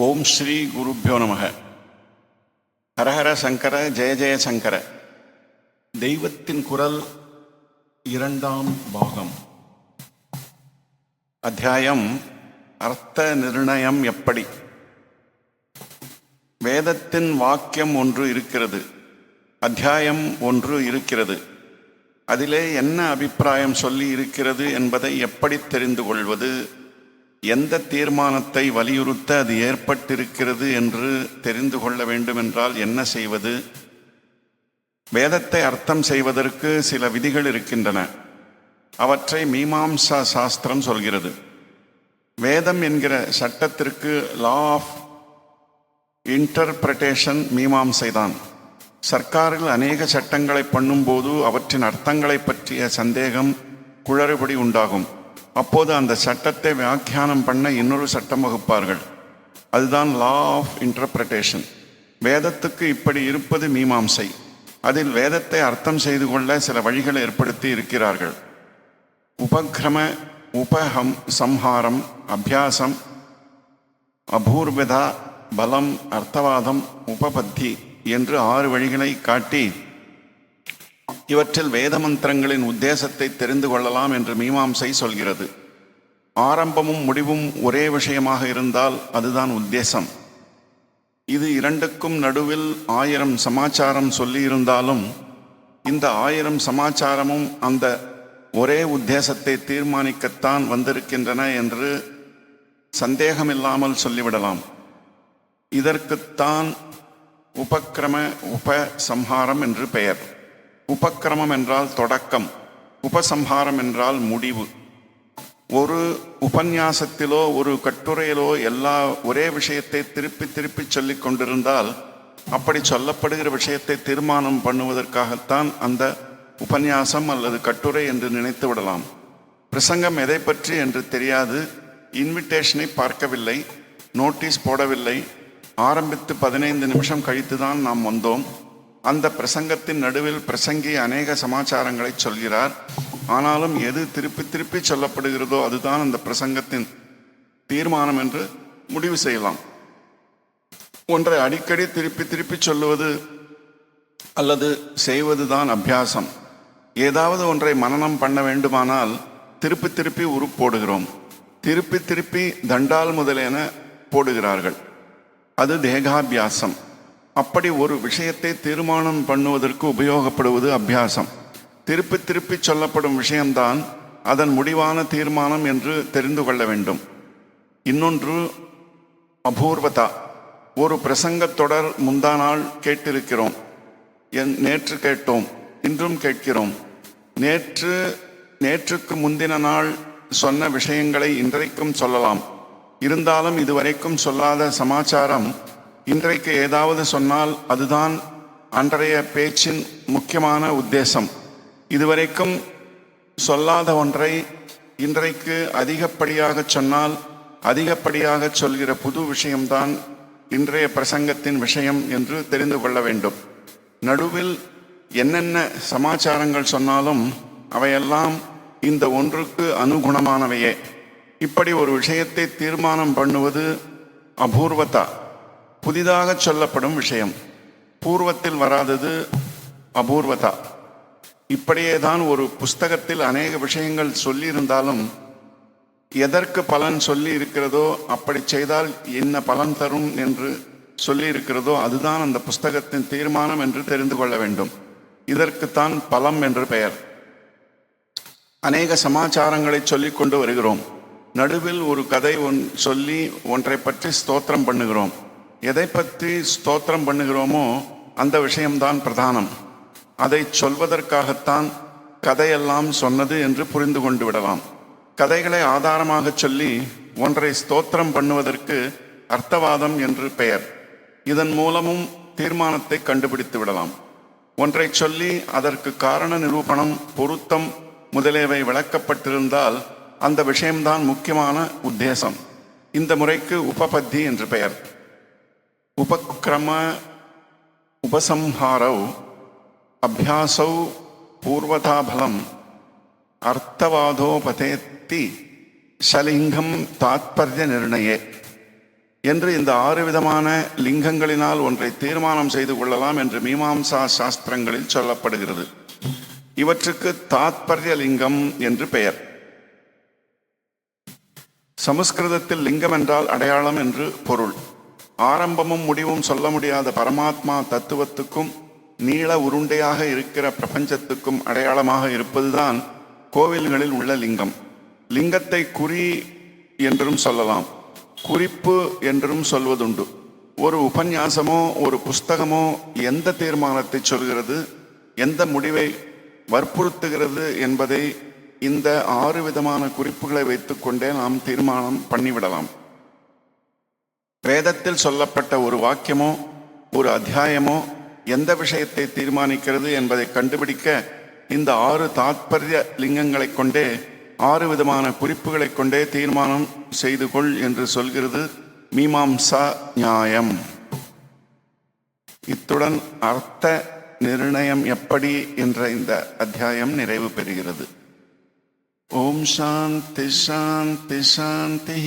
ஓம் ஸ்ரீ குருப்யோ நமக. ஹரஹர சங்கர, ஜெய ஜெய சங்கர. தெய்வத்தின் குரல், 2ஆம் பாகம். அத்தியாயம் அர்த்த நிர்ணயம். எப்படி? வேதத்தின் வாக்கியம் ஒன்று இருக்கிறது, அத்தியாயம் ஒன்று இருக்கிறது. அதிலே என்ன அபிப்பிராயம் சொல்லி இருக்கிறது என்பதை எப்படி தெரிந்து கொள்வது? எந்த தீர்மானத்தை வலியுறுத்த அது ஏற்பட்டிருக்கிறது என்று தெரிந்து கொள்ள வேண்டுமென்றால் என்ன செய்வது? வேதத்தை அர்த்தம் செய்வதற்கு சில விதிகள் இருக்கின்றன. அவற்றை மீமாம்சா சாஸ்திரம் சொல்கிறது. வேதம் என்கிற சட்டத்திற்கு லா ஆஃப் இன்டர்பிரட்டேஷன் மீமாம்சைதான். சர்க்காரில் அநேக சட்டங்களை பண்ணும்போது அவற்றின் அர்த்தங்களை பற்றிய சந்தேகம், குளறுபடி உண்டாகும். அப்போது அந்த சட்டத்தை வியாக்கியானம் பண்ண இன்னொரு சட்டம் வகுப்பார்கள். அதுதான் லா ஆஃப் இன்டர்பிரட்டேஷன். வேதத்துக்கு இப்படி இருப்பது மீமாம்சை. அதில் வேதத்தை அர்த்தம் செய்து கொள்ள சில வழிகளை ஏற்படுத்தி இருக்கிறார்கள். உபக்ரம, சம்ஹாரம், அபியாசம், அபூர்வதா, பலம், அர்த்தவாதம், உபபத்தி என்று 6 வழிகளை காட்டி இவற்றில் வேத மந்திரங்களின் உத்தேசத்தை தெரிந்து கொள்ளலாம் என்று மீமாம்சை சொல்கிறது. ஆரம்பமும் முடிவும் ஒரே விஷயமாக இருந்தால் அதுதான் உத்தேசம். இது இரண்டுக்கும் நடுவில் 1000 சமாச்சாரம் சொல்லியிருந்தாலும் இந்த 1000 சமாச்சாரமும் அந்த ஒரே உத்தேசத்தை தீர்மானிக்கத்தான் வந்திருக்கின்றன என்று சந்தேகமில்லாமல் சொல்லிவிடலாம். இதற்குத்தான் உபக்கிரம, சம்ஹாரம் என்று பெயர். உபக்கிரமம் என்றால் தொடக்கம், உபசம்ஹாரம் என்றால் முடிவு. ஒரு உபன்யாசத்திலோ ஒரு கட்டுரையிலோ ஒரே விஷயத்தை திருப்பி திருப்பி சொல்லிக் கொண்டிருந்தால் அப்படி சொல்லப்படுகிற விஷயத்தை தீர்மானம் பண்ணுவதற்காகத்தான் அந்த உபன்யாசம் அல்லது கட்டுரை என்று நினைத்து விடலாம். பிரசங்கம் எதை பற்றி என்று தெரியாது, இன்விடேஷனை பார்க்கவில்லை, நோட்டீஸ் போடவில்லை, ஆரம்பித்து 15 நிமிஷம் கழித்து தான் நாம் வந்தோம். அந்த பிரசங்கத்தின் நடுவில் பிரசங்கி அநேக சமாச்சாரங்களை சொல்கிறார். ஆனாலும் எது திருப்பி திருப்பி சொல்லப்படுகிறதோ அதுதான் அந்த பிரசங்கத்தின் தீர்மானம் என்று முடிவு செய்யலாம். ஒன்றை அடிக்கடி திருப்பி திருப்பி சொல்லுவது அல்லது செய்வதுதான் அபியாசம். ஏதாவது ஒன்றை மனனம் பண்ண வேண்டுமானால் திருப்பி திருப்பி போடுகிறோம். திருப்பி திருப்பி தண்டால் முதலேன போடுகிறார்கள். அது தேகாபியாசம். அப்படி ஒரு விஷயத்தை தீர்மானம் பண்ணுவதற்கு உபயோகப்படுவது அபியாசம். திருப்பி திருப்பி சொல்லப்படும் விஷயம்தான் அதன் முடிவான தீர்மானம் என்று தெரிந்து கொள்ள வேண்டும். இன்னொன்று அபூர்வதா. ஒரு பிரசங்கத் தொடர் முந்தா நாள் கேட்டிருக்கிறோம், நேற்று கேட்டோம், இன்றும் கேட்கிறோம். நேற்றுக்கு முந்தின நாள் சொன்ன விஷயங்களை இன்றைக்கும் சொல்லலாம். இருந்தாலும் இதுவரைக்கும் சொல்லாத சமாச்சாரம் இன்றைக்கு ஏதாவது சொன்னால் அதுதான் அன்றைய பேச்சின் முக்கியமான உத்தேசம். இதுவரைக்கும் சொல்லாத ஒன்றை இன்றைக்கு அதிகப்படியாக சொன்னால் அதிகப்படியாக சொல்கிற புது விஷயம்தான் இன்றைய பிரசங்கத்தின் விஷயம் என்று தெரிந்து கொள்ள வேண்டும். நடுவில் என்னென்ன சமாச்சாரங்கள் சொன்னாலும் அவையெல்லாம் இந்த ஒன்றுக்கு அனுகுணமானவையே. இப்படி ஒரு விஷயத்தை தீர்மானம் பண்ணுவது அபூர்வதா, புதிதாக சொல்லப்படும் விஷயம். பூர்வத்தில் வராதது அபூர்வதா. இப்படியே தான் ஒரு புஸ்தகத்தில் அநேக விஷயங்கள் சொல்லியிருந்தாலும் எதற்கு பலன் சொல்லி இருக்கிறதோ, அப்படி செய்தால் என்ன பலன் தரும் என்று சொல்லி இருக்கிறதோ அதுதான் அந்த புஸ்தகத்தின் தீர்மானம் என்று தெரிந்து கொள்ள வேண்டும். இதற்குத்தான் பலம் என்று பெயர். அநேக சமாச்சாரங்களை சொல்லிக் கொண்டு வருகிறோம். நடுவில் ஒரு கதை சொல்லி ஒன்றை பற்றி ஸ்தோத்திரம் பண்ணுகிறோம். எதை பற்றி ஸ்தோத்திரம் பண்ணுகிறோமோ அந்த விஷயம்தான் பிரதானம். அதை சொல்வதற்காகத்தான் கதையெல்லாம் சொன்னது என்று புரிந்து கொண்டு விடலாம். கதைகளை ஆதாரமாக சொல்லி ஒன்றை ஸ்தோத்திரம் பண்ணுவதற்கு அர்த்தவாதம் என்று பெயர். இதன் மூலமும் தீர்மானத்தை கண்டுபிடித்து விடலாம். ஒன்றை சொல்லி அதற்கு காரண நிரூபணம், பொருத்தம் முதலியவை விளக்கப்பட்டிருந்தால் அந்த விஷயம்தான் முக்கியமான உத்தேசம். இந்த முறைக்கு உபபத்தி என்று பெயர். உபக்ரம, உபசம்ஹாரௌ, அபியாசௌ, பூர்வதாபலம், அர்த்தவாதோபதேத்தி சலிங்கம் தாத்பர்ய நிர்ணயே என்று இந்த 6 விதமான லிங்கங்களினால் ஒன்றை தீர்மானம் செய்து கொள்ளலாம் என்று மீமாம்சா சாஸ்திரங்களில் சொல்லப்படுகிறது. இவற்றுக்கு தாத்பர்ய லிங்கம் என்று பெயர். சமஸ்கிருதத்தில் லிங்கம் என்றால் அடையாளம் என்று பொருள். ஆரம்பமும் முடிவும் சொல்ல முடியாத பரமாத்மா தத்துவத்துக்கும் நீள உருண்டையாக இருக்கிற பிரபஞ்சத்துக்கும் அடையாளமாக இருப்பதுதான் கோவில்களில் உள்ள லிங்கம். லிங்கத்தை குறி என்றும் சொல்லலாம், குறிப்பு என்றும் சொல்வதுண்டு. ஒரு உபன்யாசமோ ஒரு புஸ்தகமோ எந்த தீர்மானத்தை சொல்கிறது, எந்த முடிவை வற்புறுத்துகிறது என்பதை இந்த 6 விதமான குறிப்புகளை வைத்துக்கொண்டே நாம் தீர்மானம் பண்ணிவிடலாம். வேதத்தில் சொல்லப்பட்ட ஒரு வாக்கியமோ ஒரு அத்தியாயமோ எந்த விஷயத்தை தீர்மானிக்கிறது என்பதை கண்டுபிடிக்க இந்த 6 தாத்பர்ய லிங்கங்களை கொண்டே 6 விதமான குறிப்புகளை கொண்டே தீர்மானம் செய்து கொள் என்று சொல்கிறது மீமாம்சா நியாயம். இத்துடன் அர்த்த நிர்ணயம் எப்படி என்ற இந்த அத்தியாயம் நிறைவு பெறுகிறது. ஓம் சாந்தி சாந்தி சாந்தி.